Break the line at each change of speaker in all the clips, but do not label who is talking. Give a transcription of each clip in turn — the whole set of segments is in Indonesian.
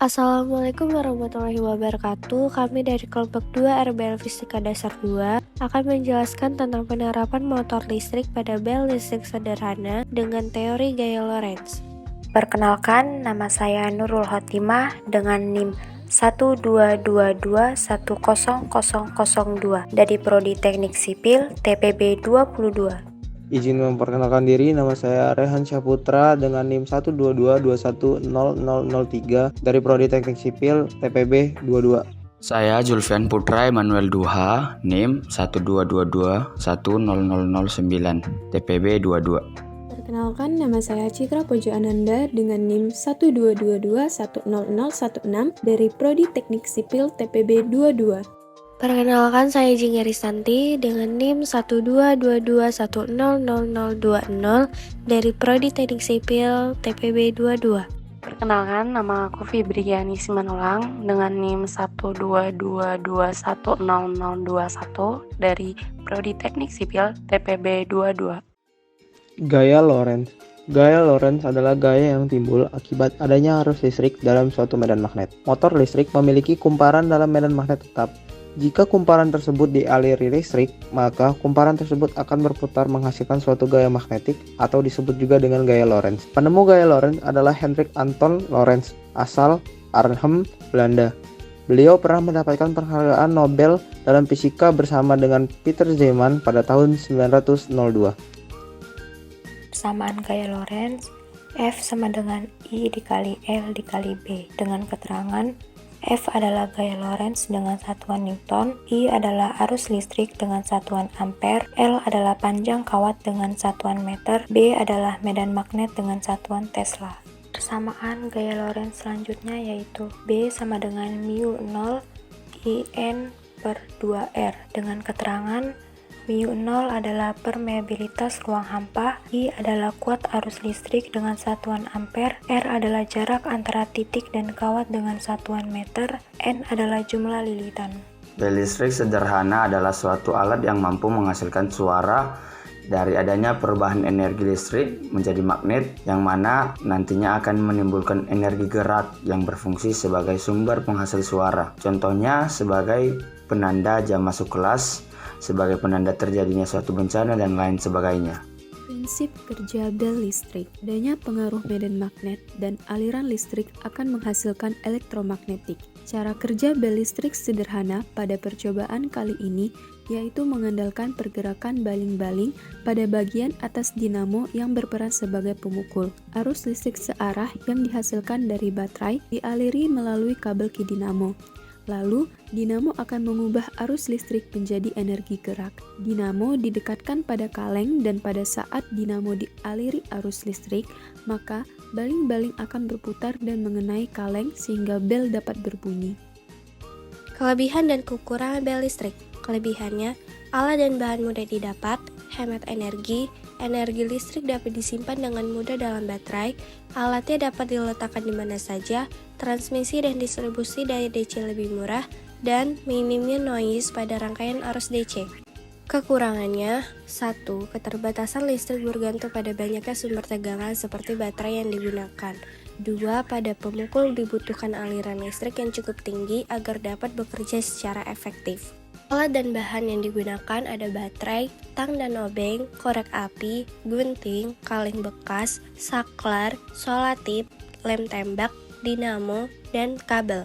Assalamualaikum warahmatullahi wabarakatuh. Kami dari kelompok 2 RBL Fisika Dasar 2 akan menjelaskan tentang penerapan motor listrik pada bel listrik sederhana dengan teori gaya Lorentz. Perkenalkan, nama saya Nurul Khotimah dengan NIM 122210002 dari Prodi Teknik Sipil TPB 22.
Izin memperkenalkan diri, nama saya Rehan Syahputra dengan NIM 122210003 dari Prodi Teknik Sipil TPB 22.
Saya Julfian Putra Emanuel Duha, NIM 122210009, TPB 22.
Perkenalkan, nama saya Citra Pojo Ananda dengan NIM 122210016 dari Prodi Teknik Sipil TPB 22.
Perkenalkan, saya Jingga Risanti dengan NIM 122210020 dari Prodi Teknik Sipil TPB 22.
Perkenalkan, nama aku Fibriani Simanullang dengan NIM 122210021 dari Prodi Teknik Sipil TPB 22.
Gaya Lorentz. Gaya Lorentz adalah gaya yang timbul akibat adanya arus listrik dalam suatu medan magnet. Motor listrik memiliki kumparan dalam medan magnet tetap. Jika kumparan tersebut dialiri listrik, maka kumparan tersebut akan berputar menghasilkan suatu gaya magnetik atau disebut juga dengan gaya Lorentz. Penemu gaya Lorentz adalah Hendrik Anton Lorentz, asal Arnhem, Belanda. Beliau pernah mendapatkan penghargaan Nobel dalam fisika bersama dengan Peter Zeeman pada tahun 1902.
Persamaan gaya Lorentz, F sama dengan I dikali L dikali B, dengan keterangan F adalah gaya Lorentz dengan satuan Newton, I adalah arus listrik dengan satuan ampere, L adalah panjang kawat dengan satuan meter, B adalah medan magnet dengan satuan Tesla. Persamaan gaya Lorentz selanjutnya yaitu B sama dengan mu 0 IN per 2R, dengan keterangan mu 0 adalah permeabilitas ruang hampa, I adalah kuat arus listrik dengan satuan ampere, R adalah jarak antara titik dan kawat dengan satuan meter, N adalah jumlah lilitan.
Bel listrik sederhana adalah suatu alat yang mampu menghasilkan suara dari adanya perubahan energi listrik menjadi magnet yang mana nantinya akan menimbulkan energi gerak yang berfungsi sebagai sumber penghasil suara. Contohnya sebagai penanda jam masuk kelas, sebagai penanda terjadinya suatu bencana dan lain sebagainya.
Prinsip kerja bel listrik. Adanya pengaruh medan magnet dan aliran listrik akan menghasilkan elektromagnetik. Cara kerja bel listrik sederhana pada percobaan kali ini yaitu mengandalkan pergerakan baling-baling pada bagian atas dinamo yang berperan sebagai pemukul. Arus listrik searah yang dihasilkan dari baterai dialiri melalui kabel ke dinamo. Lalu, dinamo akan mengubah arus listrik menjadi energi gerak. Dinamo didekatkan pada kaleng dan pada saat dinamo dialiri arus listrik, maka baling-baling akan berputar dan mengenai kaleng sehingga bel dapat berbunyi.
Kelebihan dan kekurangan bel listrik. Kelebihannya, alat dan bahan mudah didapat, hemat energi listrik dapat disimpan dengan mudah dalam baterai, alatnya dapat diletakkan di mana saja, transmisi dan distribusi dari DC lebih murah, dan minimnya noise pada rangkaian arus DC. Kekurangannya, 1. Keterbatasan listrik bergantung pada banyaknya sumber tegangan seperti baterai yang digunakan. 2. Pada pemukul dibutuhkan aliran listrik yang cukup tinggi agar dapat bekerja secara efektif. Alat dan bahan yang digunakan ada baterai, tang dan obeng, korek api, gunting, kaleng bekas, saklar, solatip, lem tembak, dinamo, dan kabel.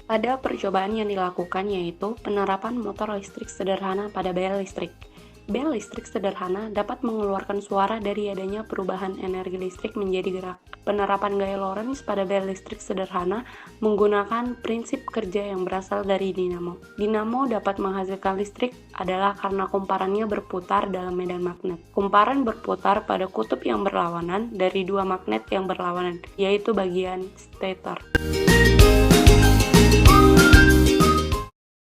Pada percobaan yang dilakukan yaitu penerapan motor listrik sederhana pada bel listrik. Bel listrik sederhana dapat mengeluarkan suara dari adanya perubahan energi listrik menjadi gerak. Penerapan gaya Lorentz pada bel listrik sederhana menggunakan prinsip kerja yang berasal dari dinamo. Dinamo dapat menghasilkan listrik adalah karena kumparannya berputar dalam medan magnet. Kumparan berputar pada kutub yang berlawanan dari dua magnet yang berlawanan, yaitu bagian stator.